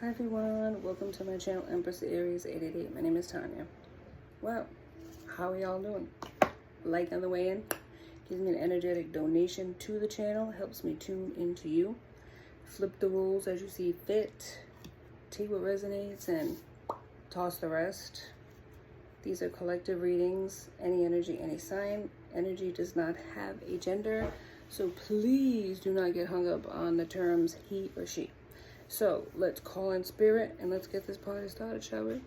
Hi everyone, welcome to my channel, Empress Aries 888. My name is Tanya. Well, how are y'all doing? Like on the way in gives me an energetic donation to the channel, helps me tune into you. Flip the rules as you see fit. Take what resonates and toss the rest. These are collective readings, any energy, any sign. Energy does not have a gender, so please do not get hung up on the terms he or she. So let's call in spirit and let's get this party started, shall we?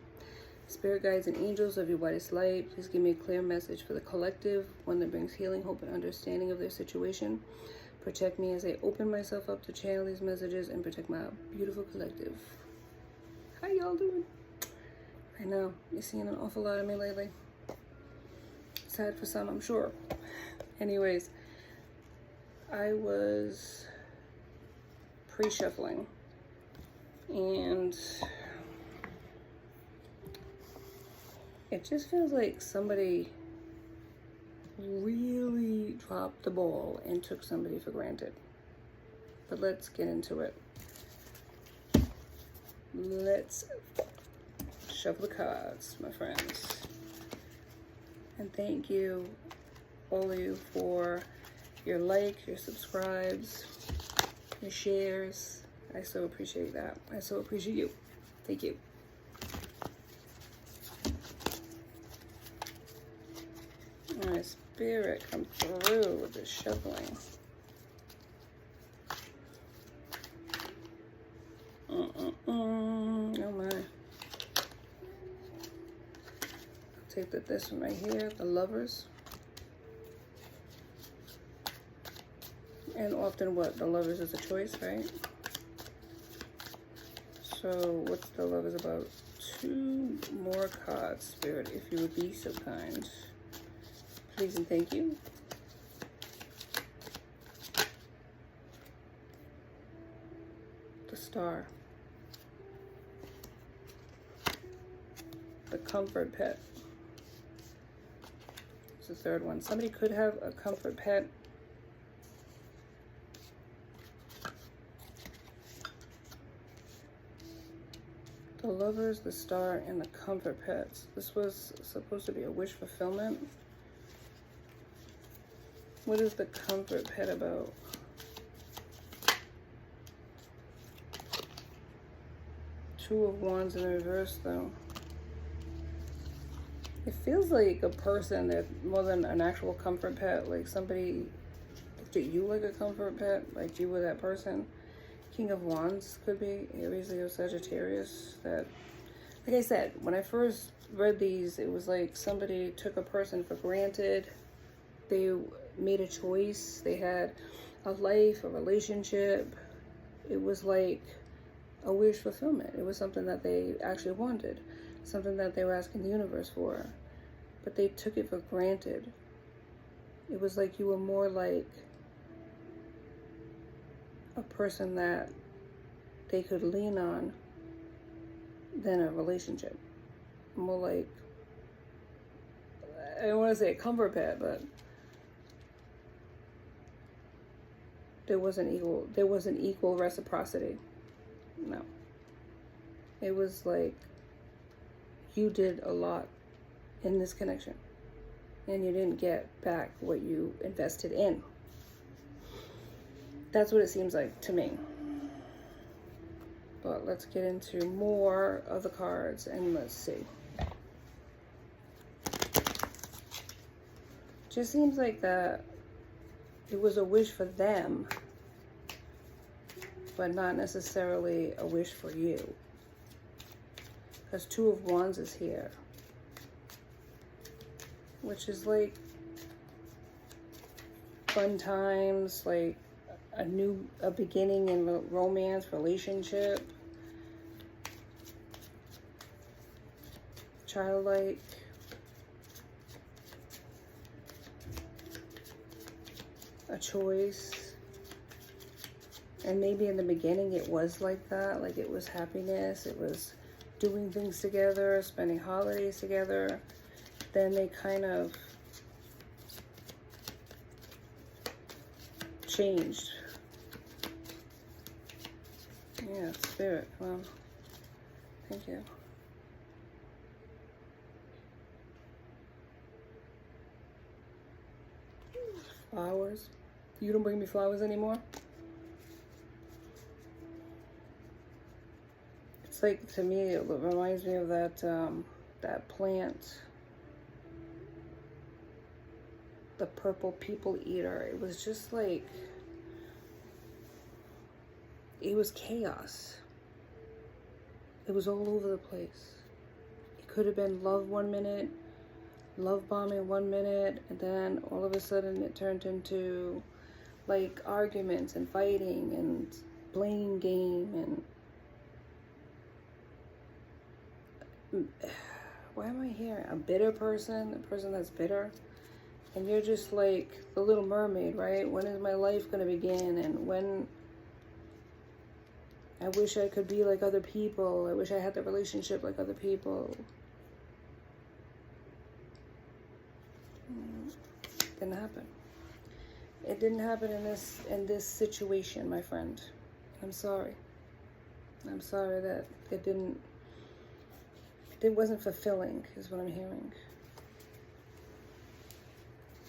Spirit guides and angels of your whitest light, please give me a clear message for the collective, one that brings healing, hope, and understanding of their situation. Protect me as I open myself up to channel these messages and protect my beautiful collective. How y'all doing? I know, you're seeing an awful lot of me lately. Sad for some, I'm sure. Anyways, I was pre-shuffling and it just feels like somebody really dropped the ball and took somebody for granted. But let's get into it. Let's shuffle the cards, my friends. And thank you, all of you, for your likes, your subscribes, your shares. I so appreciate that. I so appreciate you. Thank you. All right, spirit, come through with this shuffling. Oh my. I'll take this one right here, the Lovers. And often what? The Lovers is a choice, right? So what's the Lovers about? 2 more cards, Spirit, if you would be so kind. Please and thank you. The Star. The Comfort Pet. It's the 3rd one. Somebody could have a comfort pet. The Lovers, the Star, and the Comfort Pets. This was supposed to be a wish fulfillment. What is the Comfort Pet about? Two of Wands in reverse, though. It feels like a person that, more than an actual comfort pet, like somebody looked at you like a comfort pet, like you were that person. King of Wands could be Aries, Leo, Sagittarius. That, like I said, when I first read these, it was like somebody took a person for granted. They made a choice. They had a life, a relationship. It was like a wish fulfillment. It was something that they actually wanted, something that they were asking the universe for, but they took it for granted. It was like you were more like a person that they could lean on than a relationship. More like, I don't want to say a comfort pet, but there wasn't equal reciprocity. No. It was like you did a lot in this connection and you didn't get back what you invested in. That's what it seems like to me. But let's get into more of the cards and let's see. Just seems like that it was a wish for them, but not necessarily a wish for you. Because 2 of Wands is here, which is like fun times, like a beginning in a romance, relationship, childlike, a choice. And maybe in the beginning it was like that, like it was happiness, it was doing things together, spending holidays together. Then they kind of changed. Yeah, Spirit, come on. Thank you. Flowers. You don't bring me flowers anymore? It's like, to me, it reminds me of that plant. The purple people eater. It was just like, it was chaos. It was all over the place. It could have been love one minute, love bombing one minute, and then all of a sudden it turned into like arguments and fighting and blame game and why am I hearing a bitter person, a person that's bitter? And you're just like the Little Mermaid, right? When is my life going to begin? And when I wish I could be like other people. I wish I had the relationship like other people. Didn't happen. It didn't happen in this situation, my friend. I'm sorry. I'm sorry that it wasn't fulfilling, is what I'm hearing.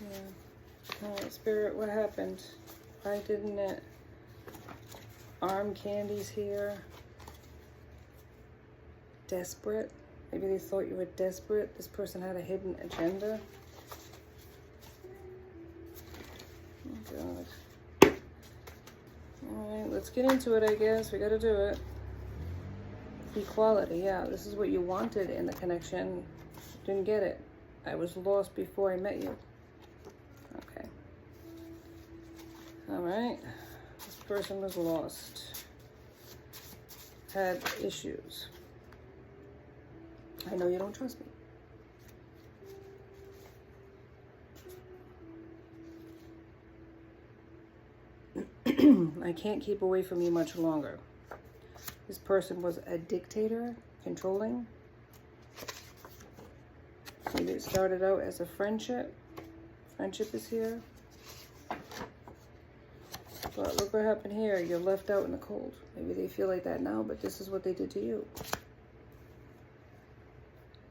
Yeah. All right, Spirit, what happened? Why didn't it? Arm candies here. Desperate. Maybe they thought you were desperate. This person had a hidden agenda. Oh, God. Alright, let's get into it, I guess. We gotta do it. Equality, yeah. This is what you wanted in the connection. Didn't get it. I was lost before I met you. Okay. Alright. This person was lost. Had issues. I know you don't trust me. I can't keep away from you much longer. This person was a dictator, controlling. Maybe it started out as a friendship. Friendship is here. But look what happened here. You're left out in the cold. Maybe they feel like that now, but this is what they did to you.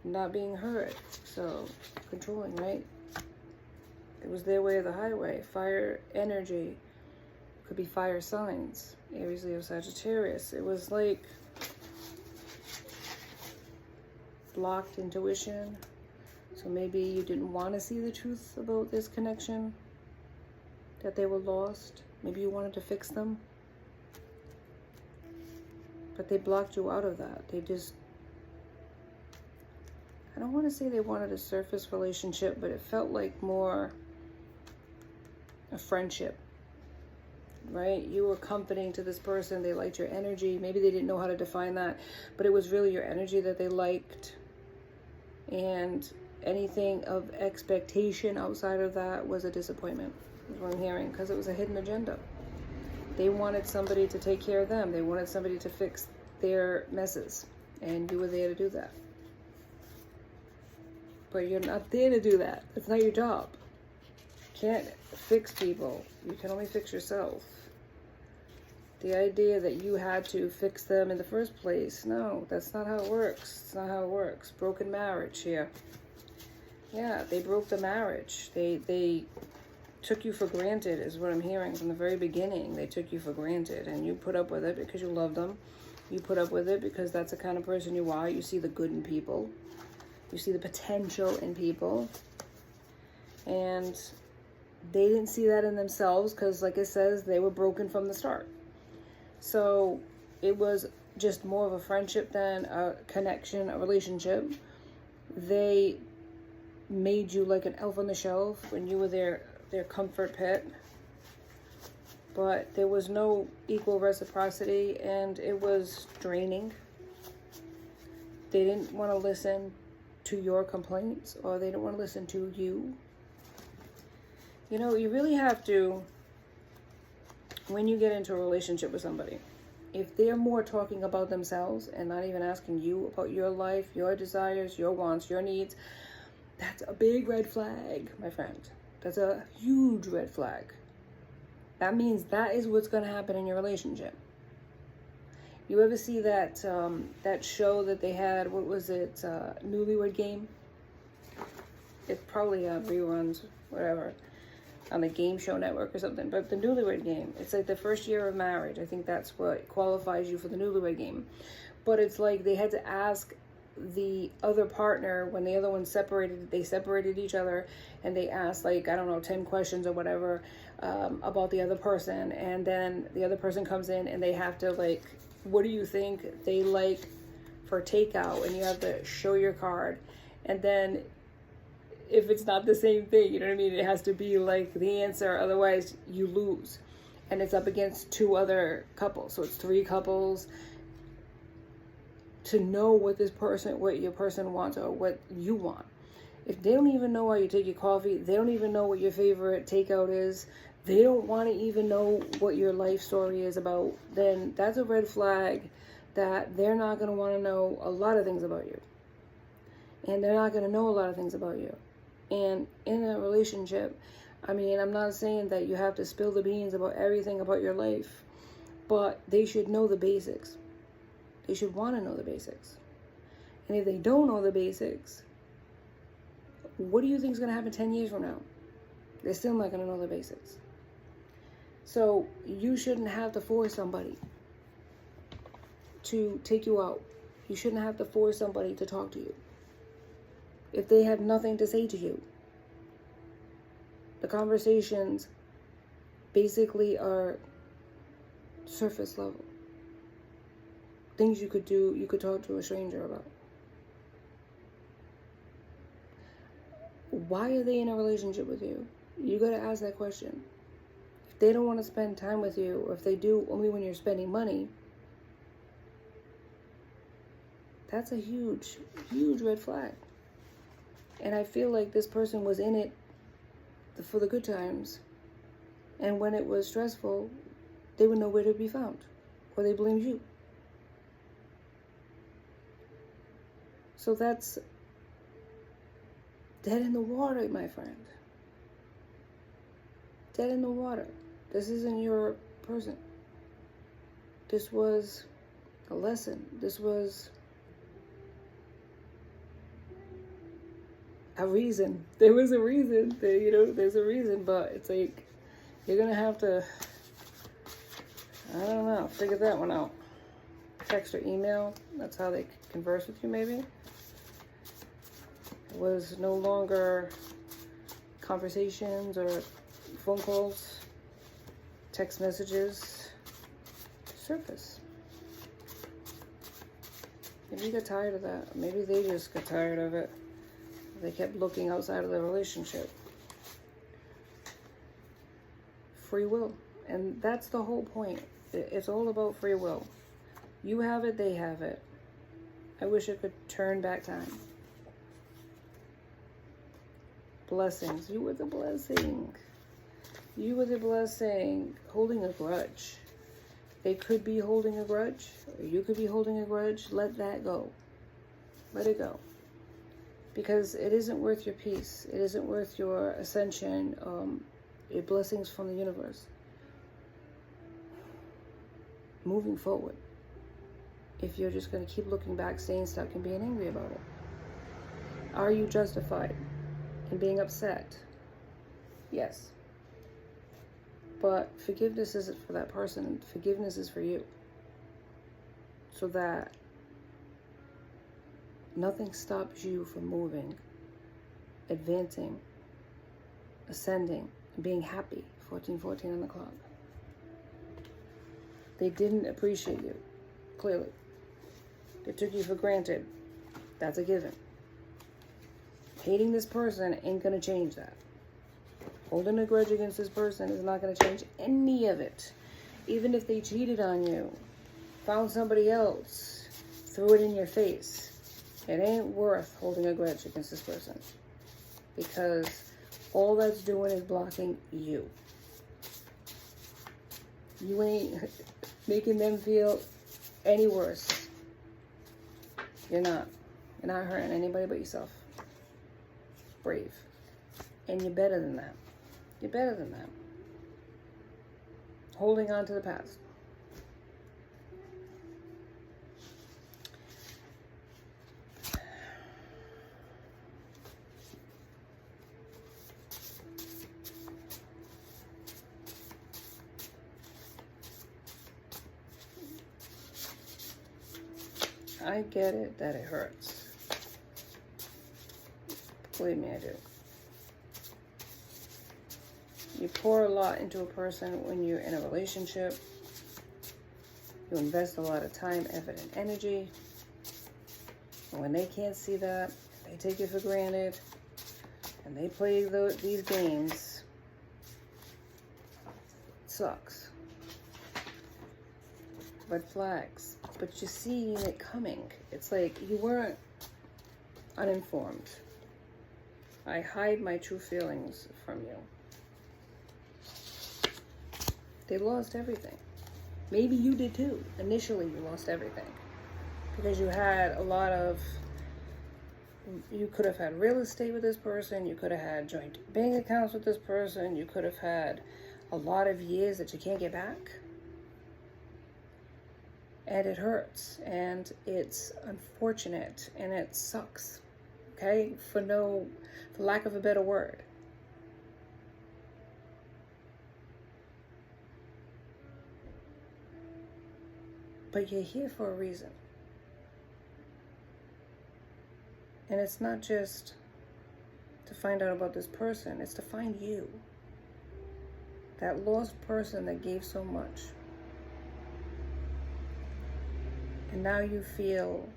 Not being heard. So, controlling, right? It was their way of the highway. Fire energy. Could be fire signs. Aries, Leo, Sagittarius. It was like blocked intuition. So maybe you didn't want to see the truth about this connection. That they were lost. Maybe you wanted to fix them. But they blocked you out of that. They just... I don't want to say they wanted a surface relationship, but it felt like more a friendship. Right? You were comforting to this person. They liked your energy. Maybe they didn't know how to define that, but it was really your energy that they liked. And anything of expectation outside of that was a disappointment, is what I'm hearing, because it was a hidden agenda. They wanted somebody to take care of them. They wanted somebody to fix their messes, and you were there to do that. But you're not there to do that. That's not your job. You can't fix people. You can only fix yourself. The idea that you had to fix them in the first place, no, that's not how it works. It's not how it works. Broken marriage here. Yeah, they broke the marriage. They took you for granted, is what I'm hearing from the very beginning. They took you for granted, and you put up with it because you love them. You put up with it because that's the kind of person you are. You see the good in people. You see the potential in people. And they didn't see that in themselves because, like it says, they were broken from the start. So it was just more of a friendship than a connection, a relationship. They made you like an elf on the shelf when you were their comfort pet. But there was no equal reciprocity, and it was draining. They didn't want to listen to your complaints, or they didn't want to listen to you. You know, you really have to, when you get into a relationship with somebody, if they're more talking about themselves and not even asking you about your life, your desires, your wants, your needs, that's a big red flag, my friend. That's a huge red flag. That means that is what's going to happen in your relationship. You ever see that that show that they had? What was it? Newlywed Game. It probably reruns, whatever, on the Game Show Network or something. But the Newlywed Game, it's like the first year of marriage. I think that's what qualifies you for the Newlywed Game. But it's like they had to ask the other partner when the other one separated. They separated each other, and they asked, like, I don't know, 10 questions or whatever about the other person. And then the other person comes in and they have to, like, what do you think they like for takeout? And you have to show your card. And then if it's not the same thing, you know what I mean? It has to be like the answer, otherwise you lose. And it's up against 2 other couples. So it's 3 couples to know what your person wants or what you want. If they don't even know why you take your coffee, they don't even know what your favorite takeout is, they don't want to even know what your life story is about, then that's a red flag that they're not going to want to know a lot of things about you. And they're not going to know a lot of things about you. And in a relationship, I mean, I'm not saying that you have to spill the beans about everything about your life, but they should know the basics. They should want to know the basics. And if they don't know the basics, what do you think is going to happen 10 years from now? They're still not going to know the basics. So you shouldn't have to force somebody to take you out. You shouldn't have to force somebody to talk to you if they have nothing to say to you. The conversations basically are surface level. Things you could do, you could talk to a stranger about. Why are they in a relationship with you? You got to ask that question. If they don't want to spend time with you, or if they do only when you're spending money, that's a huge, huge red flag. And I feel like this person was in it for the good times. And when it was stressful, they were nowhere to be found. Or they blamed you. So that's dead in the water, my friend. Dead in the water. This isn't your person. This was a lesson. This was a reason. There was a reason. There's a reason, but it's like, you're going to have to, I don't know, figure that one out. Text or email. That's how they converse with you, maybe. It was no longer conversations or phone calls, text messages, surface. Maybe you got tired of that. Maybe they just got tired of it. They kept looking outside of the relationship. Free will. And that's the whole point. It's all about free will. You have it, they have it. I wish I could turn back time. Blessings. You were the blessing. You were the blessing. Holding a grudge. They could be holding a grudge, or you could be holding a grudge. Let that go. Let it go. Because it isn't worth your peace. It isn't worth your ascension, your blessings from the universe. Moving forward. If you're just going to keep looking back, staying stuck, and being angry about it. Are you justified in being upset? Yes. But forgiveness isn't for that person. Forgiveness is for you. So that nothing stops you from moving, advancing, ascending, and being happy. 1414 on the clock. They didn't appreciate you, clearly. They took you for granted. That's a given. Hating this person ain't going to change that. Holding a grudge against this person is not going to change any of it. Even if they cheated on you, found somebody else, threw it in your face, it ain't worth holding a grudge against this person. Because all that's doing is blocking you. You ain't making them feel any worse. You're not. You're not hurting anybody but yourself. Brave. And you're better than that. You're better than that. Holding on to the past. I get it that it hurts. Believe me, I do. You pour a lot into a person when you're in a relationship. You invest a lot of time, effort, and energy. And when they can't see that, they take you for granted, and they play these games, it sucks. Red flags. But you're seeing it coming. It's like you weren't uninformed. I hide my true feelings from you. They lost everything. Maybe you did too. Initially, you lost everything. Because you had a lot of, you could have had real estate with this person. You could have had joint bank accounts with this person. You could have had a lot of years that you can't get back. And it hurts. And it's unfortunate. And it sucks. Okay? For lack of a better word. But you're here for a reason. And it's not just to find out about this person. It's to find you. That lost person that gave so much. And now you feel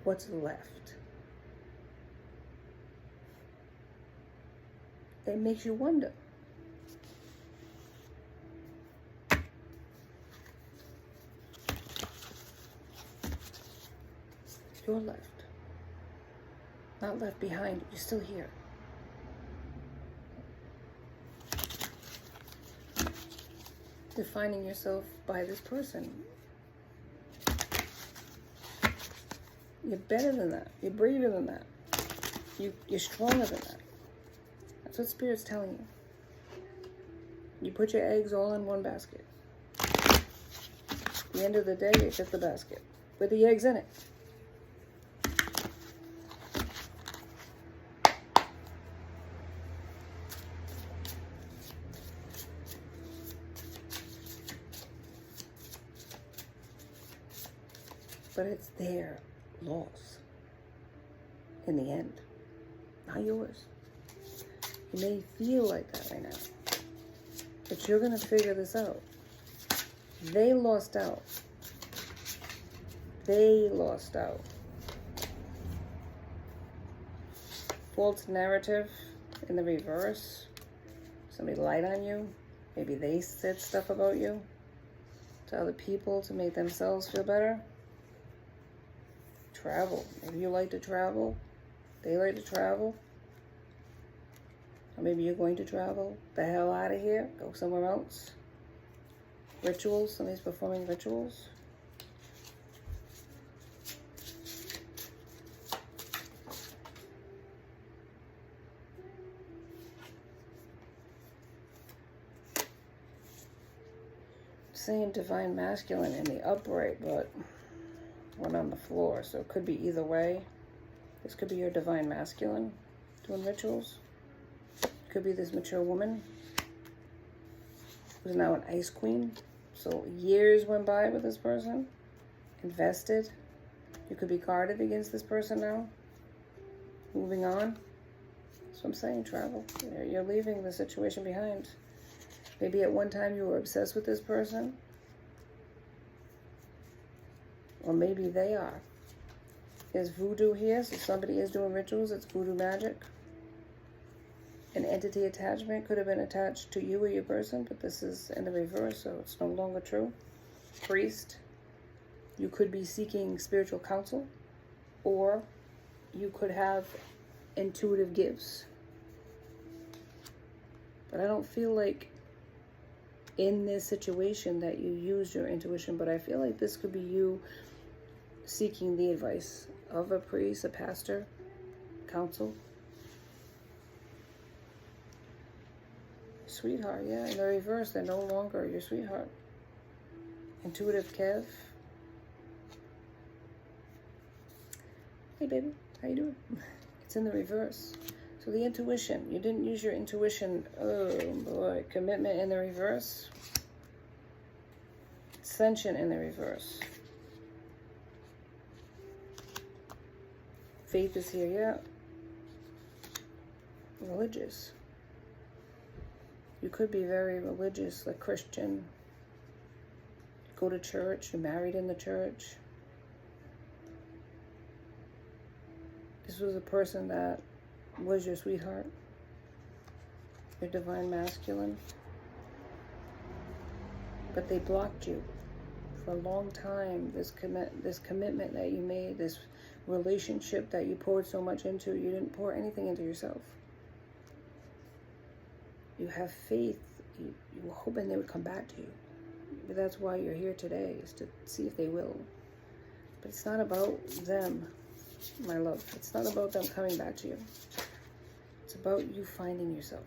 what's left. It makes you wonder. You're left. Not left behind. You're still here. Defining yourself by this person. You're better than that. You're braver than that. You're stronger than that. That's what Spirit's telling you. You put your eggs all in one basket. At the end of the day, it's just the basket with the eggs in it. But it's their loss in the end, not yours. You may feel like that right now, but you're going to figure this out. They lost out. They lost out. False narrative in the reverse. Somebody lied on you. Maybe they said stuff about you to other people to make themselves feel better. Travel. Maybe you like to travel. They like to travel. Or maybe you're going to travel the hell out of here. Go somewhere else. Rituals. Somebody's performing rituals. Saying divine masculine in the upright, but one on the floor, so it could be either way. This could be your divine masculine doing rituals. It could be this mature woman who's now an ice queen. So years went by with this person, invested. You could be guarded against this person now. Moving on. That's what I'm saying, travel. You're leaving the situation behind. Maybe at one time you were obsessed with this person. Or maybe they are. There's voodoo here, so somebody is doing rituals. It's voodoo magic. An entity attachment could have been attached to you or your person, but this is in the reverse, so it's no longer true. Priest. You could be seeking spiritual counsel, or you could have intuitive gifts. But I don't feel like in this situation that you used your intuition, but I feel like this could be you seeking the advice of a priest, a pastor, counsel. Sweetheart, yeah, in the reverse, they're no longer your sweetheart. Intuitive Kev. Hey baby, how you doing? It's in the reverse. So the intuition, you didn't use your intuition. Oh boy, commitment in the reverse. Ascension in the reverse. Faith is here, yeah. Religious. You could be very religious, like Christian. Go to church, you're married in the church. This was a person that was your sweetheart, your divine masculine. But they blocked you for a long time. This commitment that you made, this relationship that you poured so much into, you didn't pour anything into yourself. You have faith. You were hoping they would come back to you. But that's why you're here today, is to see if they will. But it's not about them, my love. It's not about them coming back to you. It's about you finding yourself.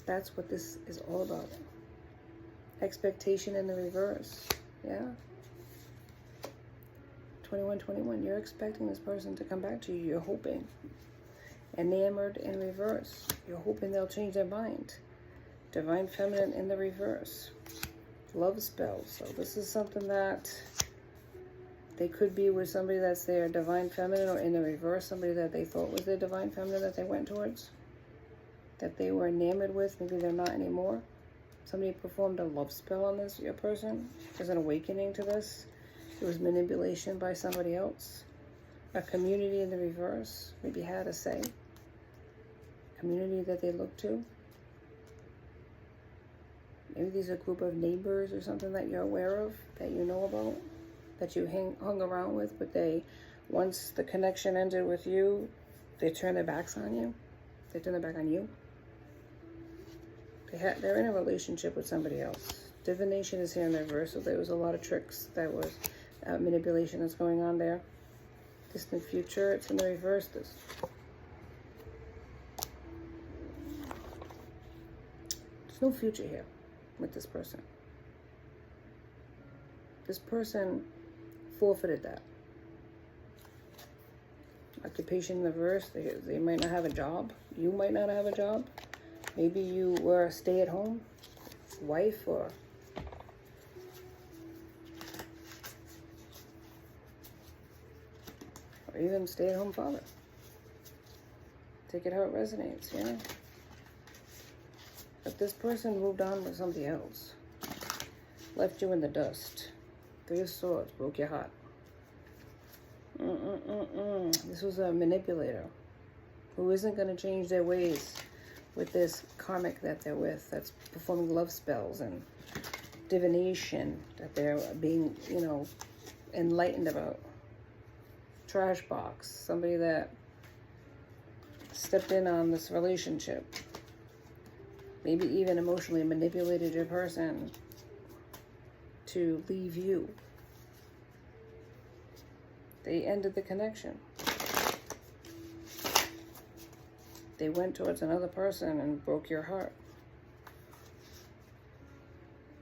That's what this is all about. Expectation in the reverse. Yeah. 2121. You're expecting this person to come back to you. You're hoping. Enamored in reverse. You're hoping they'll change their mind. Divine feminine in the reverse. Love spell. So this is something that they could be with somebody that's their divine feminine, or in the reverse, somebody that they thought was their divine feminine that they went towards, that they were enamored with. Maybe they're not anymore. Somebody performed a love spell on this, your person. There's an awakening to this. It was manipulation by somebody else. A community in the reverse. Maybe had a say. Community that they look to. Maybe these are a group of neighbors or something that you're aware of, that you know about, that you hung around with, but they, once the connection ended with you, they turn their backs on you. They turn their back on you. They're in a relationship with somebody else. Divination is here in the reverse, so there was a lot of tricks. That was manipulation that's going on there. Distant future, it's in the reverse. There's no future here with this person. This person forfeited that. Occupation in the reverse, they might not have a job. You might not have a job. Maybe you were a stay-at-home wife, or even stay-at-home father. Take it how it resonates, you know? But this person moved on with somebody else. Left you in the dust. 3 of Swords, broke your heart. This was a manipulator who isn't going to change their ways with this karmic that they're with, that's performing love spells and divination that they're being, you know, enlightened about. Trash box, somebody that stepped in on this relationship. Maybe even emotionally manipulated your person to leave you. They ended the connection. They went towards another person and broke your heart.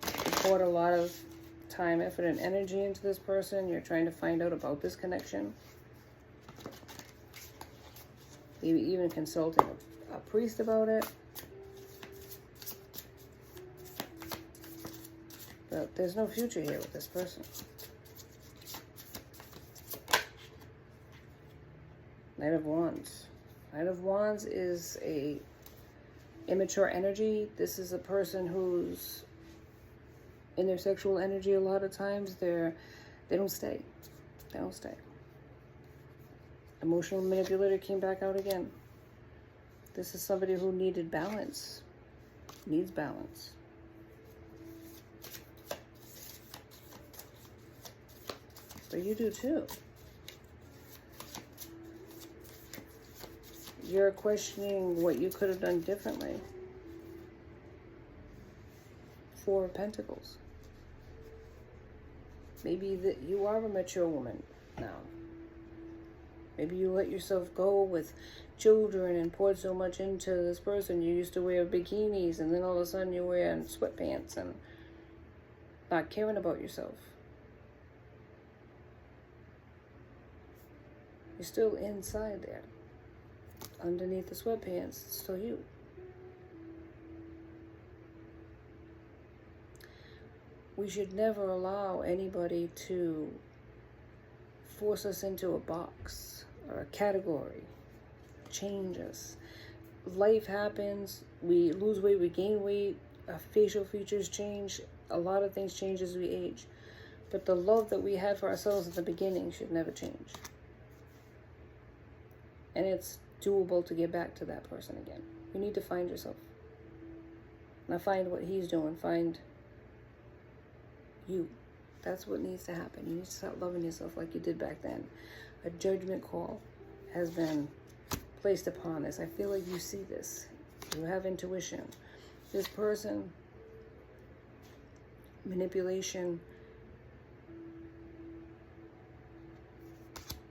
You poured a lot of time, effort, and energy into this person. You're trying to find out about this connection. Maybe even consulting a priest about it. But there's no future here with this person. Knight of Wands. Knight of Wands is a immature energy. This is a person who's in their sexual energy a lot of times. They don't stay. They don't stay. Emotional manipulator came back out again. This is somebody who needed balance. Needs balance. But you do too. You're questioning what you could have done differently. 4 of Pentacles. Maybe that you are a mature woman now. Maybe you let yourself go with children and poured so much into this person. You used to wear bikinis, and then all of a sudden you're wearing sweatpants and not caring about yourself. You're still inside there. Underneath the sweatpants, it's still you. We should never allow anybody to force us into a box or a category, change us. Life happens, we lose weight, we gain weight, our facial features change, a lot of things change as we age. But the love that we had for ourselves at the beginning should never change. And it's doable to get back to that person again. You need to find yourself. Not find what he's doing, find you. That's what needs to happen. You need to start loving yourself like you did back then. A judgment call has been placed upon this. I feel like you see this. You have intuition. This person, manipulation.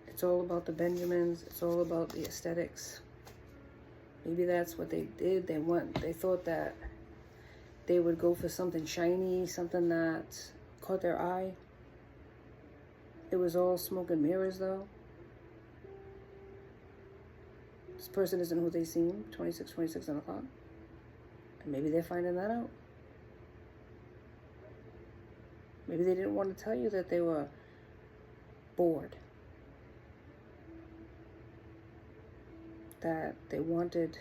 It's all about the Benjamins. It's all about the aesthetics. Maybe that's what they did. They thought that they would go for something shiny, something that caught their eye. It was all smoke and mirrors, though. This person isn't who they seem, 26 on the clock. And maybe they're finding that out. Maybe they didn't want to tell you that they were bored. That they wanted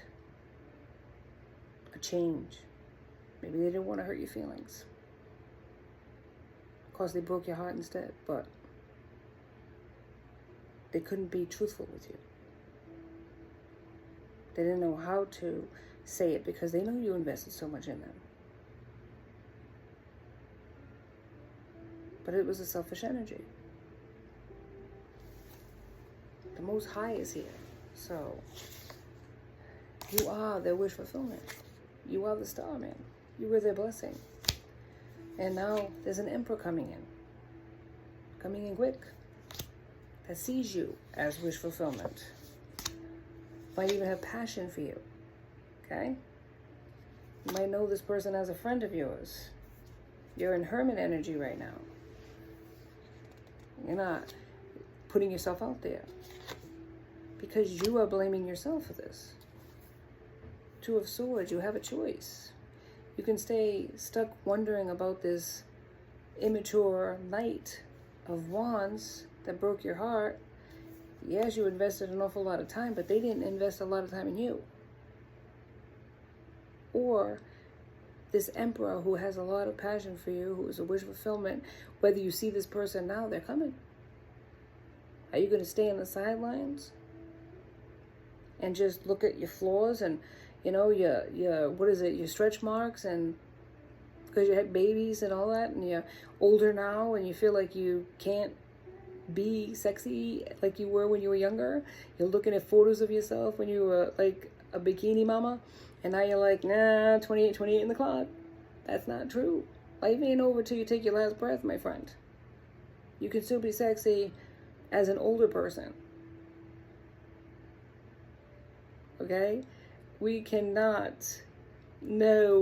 a change. Maybe they didn't want to hurt your feelings. Of course, they broke your heart instead, but they couldn't be truthful with you. They didn't know how to say it because they know you invested so much in them. But it was a selfish energy. The Most High is here. So, you are their wish fulfillment. You are the star, man. You were their blessing. And now there's an emperor coming in quick, that sees you as wish fulfillment. Might even have passion for you, okay? You might know this person as a friend of yours. You're in hermit energy right now. You're not putting yourself out there because you are blaming yourself for this. Two of Swords, you have a choice. You can stay stuck wondering about this immature Knight of Wands that broke your heart. Yes, you invested an awful lot of time, but they didn't invest a lot of time in you. Or this Emperor who has a lot of passion for you, who is a wish fulfillment. Whether you see this person now, they're coming. Are you going to stay on the sidelines and just look at your flaws and, you know, your stretch marks, and because you had babies and all that, and you're older now and you feel like you can't be sexy like you were when you were younger? You're looking at photos of yourself when you were like a bikini mama, and now you're like, nah, 28 in the clock. That's not true. Life ain't over till you take your last breath, my friend. You can still be sexy as an older person. Okay? We cannot. No.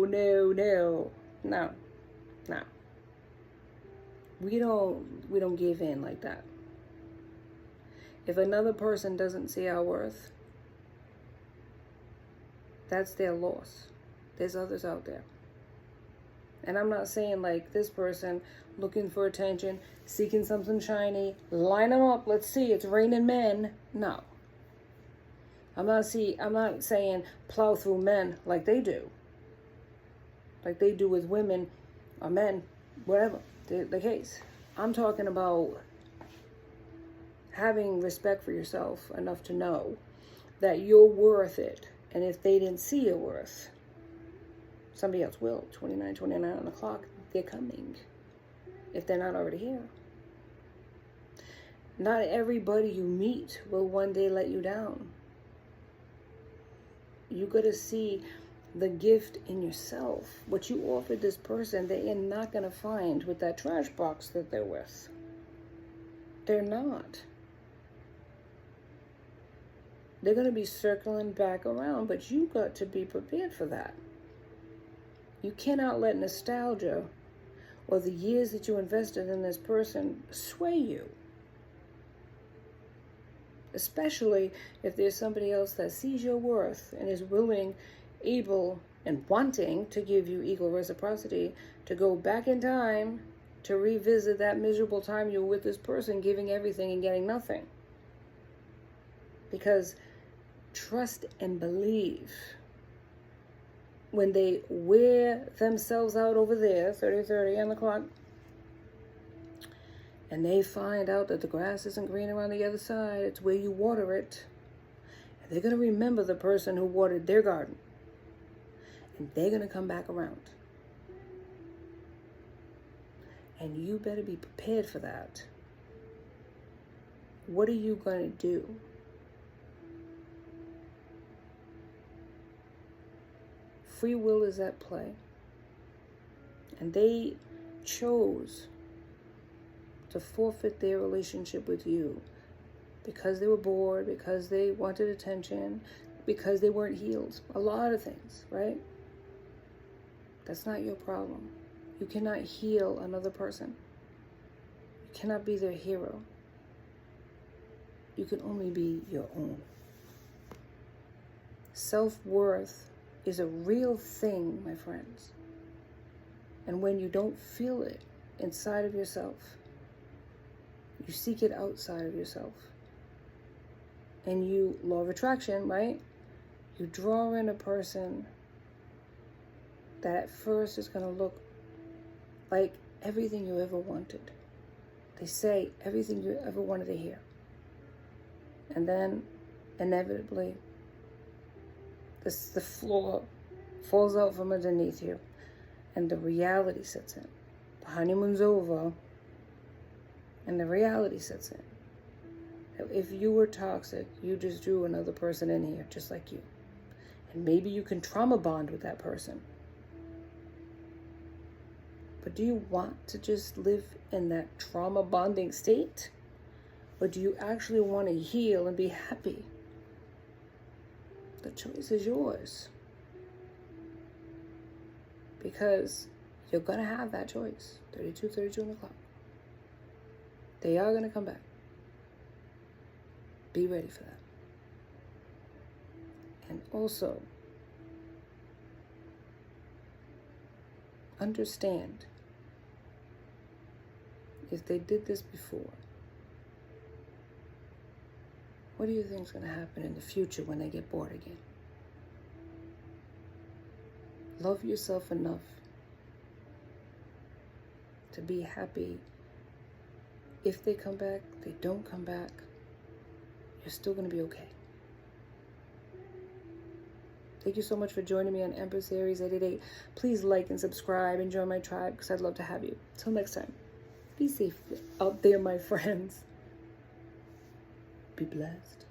We don't give in like that. If another person doesn't see our worth, that's their loss. There's others out there. And I'm not saying like this person looking for attention, seeking something shiny, line them up, let's see, it's raining men. No. I'm not saying plow through men like they do. Like they do with women or men, whatever the case. I'm talking about having respect for yourself enough to know that you're worth it. And if they didn't see your worth, somebody else will. 29 on the clock, they're coming. If they're not already here. Not everybody you meet will one day let you down. You got to see the gift in yourself. What you offered this person, they are not going to find with that trash box that they're with. They're not. They're going to be circling back around, but you got to be prepared for that. You cannot let nostalgia or the years that you invested in this person sway you. Especially if there's somebody else that sees your worth and is willing, able, and wanting to give you equal reciprocity, to go back in time to revisit that miserable time you were with this person, giving everything and getting nothing. Because trust and believe, when they wear themselves out over there, 30 on the clock, and they find out that the grass isn't green around the other side, it's where you water it, and they're going to remember the person who watered their garden, and they're going to come back around. And you better be prepared for that. What are you going to do? Free will is at play. And they chose to forfeit their relationship with you because they were bored, because they wanted attention, because they weren't healed. A lot of things, right? That's not your problem. You cannot heal another person. You cannot be their hero. You can only be your own. Self-worth is a real thing, my friends. And when you don't feel it inside of yourself, you seek it outside of yourself. And you, law of attraction, right? You draw in a person that at first is going to look like everything you ever wanted. They say everything you ever wanted to hear. And then, inevitably, the floor falls out from underneath you, and the reality sets in. The honeymoon's over, and the reality sets in. If you were toxic, you just drew another person in here, just like you. And maybe you can trauma bond with that person. But do you want to just live in that trauma bonding state? Or do you actually want to heal and be happy? The choice is yours. Because you're going to have that choice. 32 on the clock. They are going to come back. Be ready for that. And also, understand, if they did this before, what do you think is going to happen in the future when they get bored again? Love yourself enough to be happy. If they come back, they don't come back, you're still going to be okay. Thank you so much for joining me on Empress Aries 888. Please like and subscribe and join my tribe because I'd love to have you. Till next time, be safe out there, my friends. Be blessed.